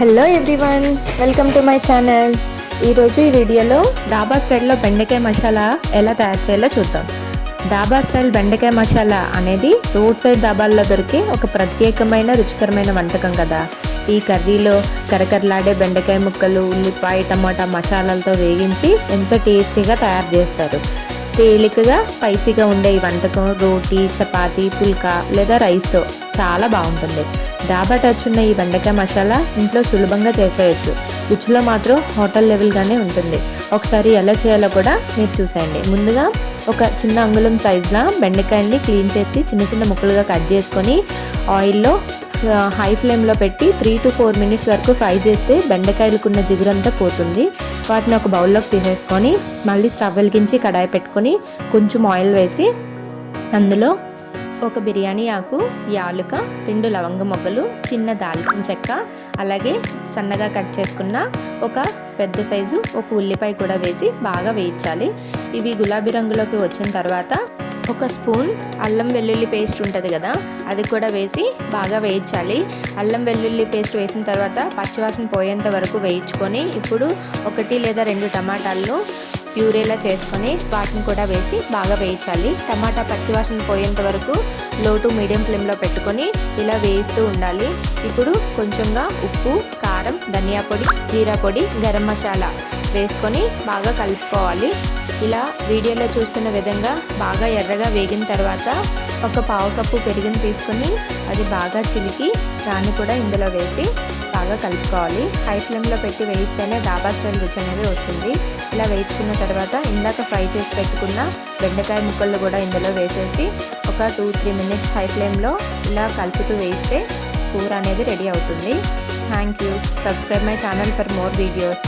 Hello everyone, welcome to my channel. ఈరోజు ఈ వీడియోలో డాబా స్టైల్లో బెండకాయ మసాలా ఎలా తయారు చేయాలో చూద్దాం. డాబా స్టైల్ బెండకాయ మసాలా అనేది రోడ్ సైడ్ డాబాల్లో దొరికే ఒక ప్రత్యేకమైన రుచికరమైన వంటకం కదా. ఈ కర్రీలో కరకరలాడే బెండకాయ ముక్కలు, ఉల్లిపాయ, టమాటా మసాలాలతో వేగించి ఎంతో టేస్టీగా తయారు చేస్తారు. తేలికగా స్పైసీగా ఉండే ఈ వంటకం రోటీ, చపాతీ, పుల్కా లేదా రైస్తో చాలా బాగుంటుంది. డాబా టచ్ ఉన్న ఈ బెండకాయ మసాలా ఇంట్లో సులభంగా చేసేయచ్చు. రుచిలో మాత్రం హోటల్ లెవెల్గానే ఉంటుంది. ఒకసారి ఎలా చేయాలో కూడా మీరు చూసేయండి. ముందుగా ఒక చిన్న అంగుళం సైజులా బెండకాయల్ని క్లీన్ చేసి చిన్న చిన్న ముక్కలుగా కట్ చేసుకొని ఆయిల్లో హై ఫ్లేమ్లో పెట్టి 3 to 4 minutes వరకు ఫ్రై చేస్తే బెండకాయలకున్న జిగురంతా పోతుంది. వాటిని ఒక బౌల్లోకి తీసేసుకొని మళ్ళీ స్టవ్ వెలిగించి కడాయి పెట్టుకొని కొంచెం ఆయిల్ వేసి అందులో ఒక బిర్యానీ ఆకు, యాలుక, 2 లవంగ మొగ్గలు, చిన్న దాల్చిన చెక్క, అలాగే సన్నగా కట్ చేసుకున్న ఒక పెద్ద సైజు ఒక ఉల్లిపాయ కూడా వేసి బాగా వేయించాలి. ఇవి గులాబీ రంగులోకి వచ్చిన తర్వాత ఒక స్పూన్ అల్లం వెల్లుల్లి పేస్ట్ ఉంటుంది కదా, అది కూడా వేసి బాగా వేయించాలి. అల్లం వెల్లుల్లి పేస్ట్ వేసిన తర్వాత పచ్చివాసన పోయేంత వరకు వేయించుకొని ఇప్పుడు 1 లేదా 2 టమాటాలను ప్యూరేలా చేసుకొని వాటిని కూడా వేసి బాగా వేయించాలి. టమాటా పచ్చివాసన పోయేంత వరకు లో టు మీడియం ఫ్లేమ్లో పెట్టుకొని ఇలా వేయిస్తూ ఉండాలి. ఇప్పుడు కొంచెంగా ఉప్పు, కారం, ధనియా పొడి, జీరా పొడి, గరం మసాలా వేసుకొని బాగా కలుపుకోవాలి. ఇలా వీడియోలో చూస్తున్న విధంగా బాగా ఎర్రగా వేగిన తర్వాత ఒక 1/2 కప్పు పెరుగుని తీసుకొని అది బాగా చిలికి దాన్ని కూడా ఇందులో వేసి బాగా కలుపుకోవాలి. హై ఫ్లేమ్లో పెట్టి వేయిస్తేనే డాబా స్టైల్ రుచి అనేది వస్తుంది. ఇలా వేయించుకున్న తర్వాత ఇందాక ఫ్రై చేసి పెట్టుకున్న బెండకాయ ముక్కలు కూడా ఇందులో వేసేసి ఒక 2-3 minutes హై ఫ్లేమ్లో ఇలా కలుపుతూ వేయిస్తే కూర అనేది రెడీ అవుతుంది. Thank you. Subscribe my channel for more videos.